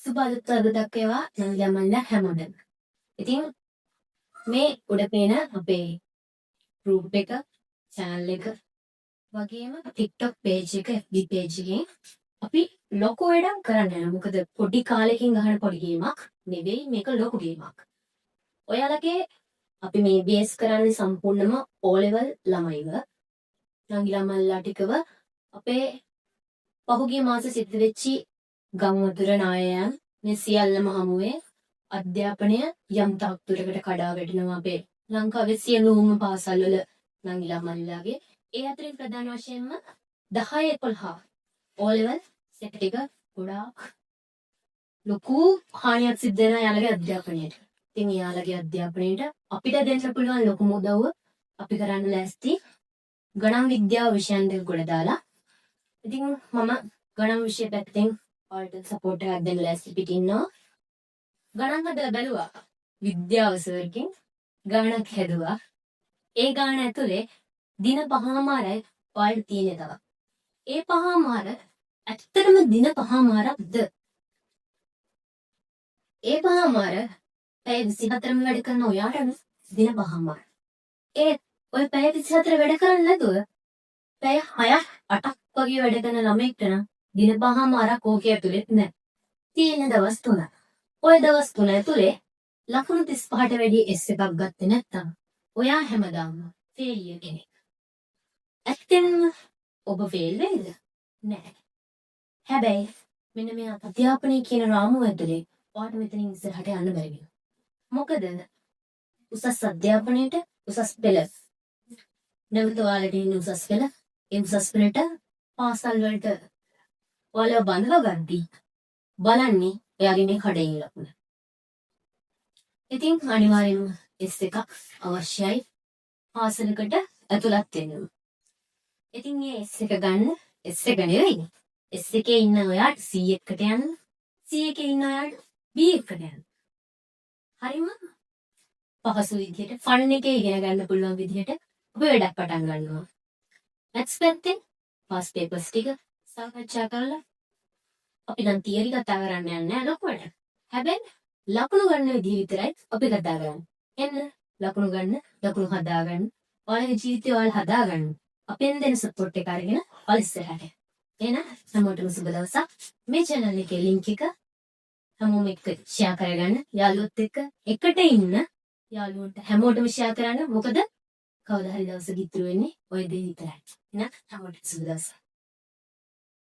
සුබ අලුත් වර්ගයක් ඒවා නංගිලා හැමෝටම. ඉතින් මේ උඩ පේන අපේ group එක, channel එක වගේම TikTok page එක, FB page එකෙන් අපි ලොකු වැඩක් කරන්න යනවා. මොකද පොඩි කාලෙකින් ගහන පොඩි ගේමක් නෙවෙයි මේක ලොකු ගේමක්. ඔයාලගේ අපි මේ බේස් කරන්නේ සම්පූර්ණම O level ළමයිව. නංගිලා මල්ලා ටිකව අපේ පහුගිය මාස සිද්ධ වෙච්චි ගම්වතුර නායයන් මේ සියල්ලම හමුවේ අධ්‍යාපනය යම් තාක් දුරකට කඩා වැටෙනවා අපේ ලංකාවේ සියලුම පාසල්වල නංගිලා මල්ලාගේ. ඒ අතරින් ප්‍රධාන වශයෙන්ම 10 11 O level සෙට් එක ගොඩාක් ලොකු හානියක් සිද්ධ වෙනවා යාළගේ අධ්‍යාපනයට. ඉතින් යාළගේ අධ්‍යාපනයට අපිට දෙන්න පුළුවන් ලොකුම උදව්ව අපි කරන්න ලෑස්ති ගණන් විද්‍යාව විෂයන් දෙක ගොඩ දාලා. ඉතින් මම ගණන් විෂය පැත්තෙන් ඔයාලට සපෝට් එකක් දෙන්න ලෑස්ති පිටින් ඉන්නවා. ගණන් හදලා බැලුවා. විද්‍යාව සර්කින් ගණනක් හැදුවා. ඒ ගාන ඇතුලේ දින 5මාරයි ඔයාලට තියෙන්නේ තව. ඒ 5මාර ඇත්තටම දින 5මාරක්ද? ඒ 5මාර පැය 24ම වැඩ කරන ඔයාට දින 5මාර. ඒ ඔය පැය 24 වැඩ කරන්නේ නැතුව පැය 6ක් 8ක් වගේ වැඩ කරන ළමෙක්ට නම් දින 5මාරක් ඕකේ ඇතුලෙත් නැහැ. තියෙන දවස් 3. ඔය දවස් 3 ඇතුලේ ලකුණු 35ට වැඩි S එකක් ගත්තේ නැත්නම් ඔයා හැමදාම ෆේලියර් කෙනෙක්. ඇත්තෙන්ම ඔබ ෆේල් වෙයිද? නෑ. හැබැයි මෙන්න මේ අධ්‍යාපනය කියන රාමුව ඇතුලේ ඔයාට මෙතනින් ඉස්සරහට යන්න බැරි වෙනවා. මොකද උසස් අධ්‍යාපනයේට උසස් පෙළ නැවත ඔයාලට ඉන්න උසස් පෙළ ඒ උසස් පෙළට පාසල් වලට ඔයාලව බඳව ගන්නදී බලන්නේ එයාගේ මේ කඩේ ලකුණ. ඉතින් අනිවාර්යෙන්ම S එකක් අවශ්‍යයි පාසලකට ඇතුළත් වෙන්න. ඉතින් මේ S එක ගන්න S එක නෙවෙයි. S එකේ ඉන්න ඔයාට C එකට යන්න. C එකේ ඉන්න ඔයාට B එකට යන්න. හරිම පහසු විදිහට ෆන් එකේ ඉගෙන ගන්න පුළුවන් විදිහට ඔබ වැඩක් පටන් ගන්නවා. මැත්ස් පැත්තෙන් පාස් පේපර්ස් ටික සාකච්ඡා කරලා අපි නම් තියරි කතා කරන්න යන්නේ නැහැ ලොකුවට. හැබැයි ලකුණු ගන්න විදිහ විතරයි අපි කතා කරන්නේ. එන්න ලකුණු ගන්න, ලකුණු හදාගන්න. ඔයාලගේ ජීවිතය ඔයාලා හදාගන්න. අපෙන් දෙන සපෝට් එක අරගෙන ඔයාලා ඉස්සරහට. එහෙනම් හැමෝටම සුබ දවසක්. මේ channel එකේ link එක හැමෝම එක්ක share කරගන්න. යාළුවොත් එක්ක එකට ඉන්න යාළුවන්ට හැමෝටම share කරන්න. මොකද කවදා හරි දවසක ඉතුරු වෙන්නේ ඔය දේ විතරයි. එහෙනම් හැමෝටම සුබ දවසක්.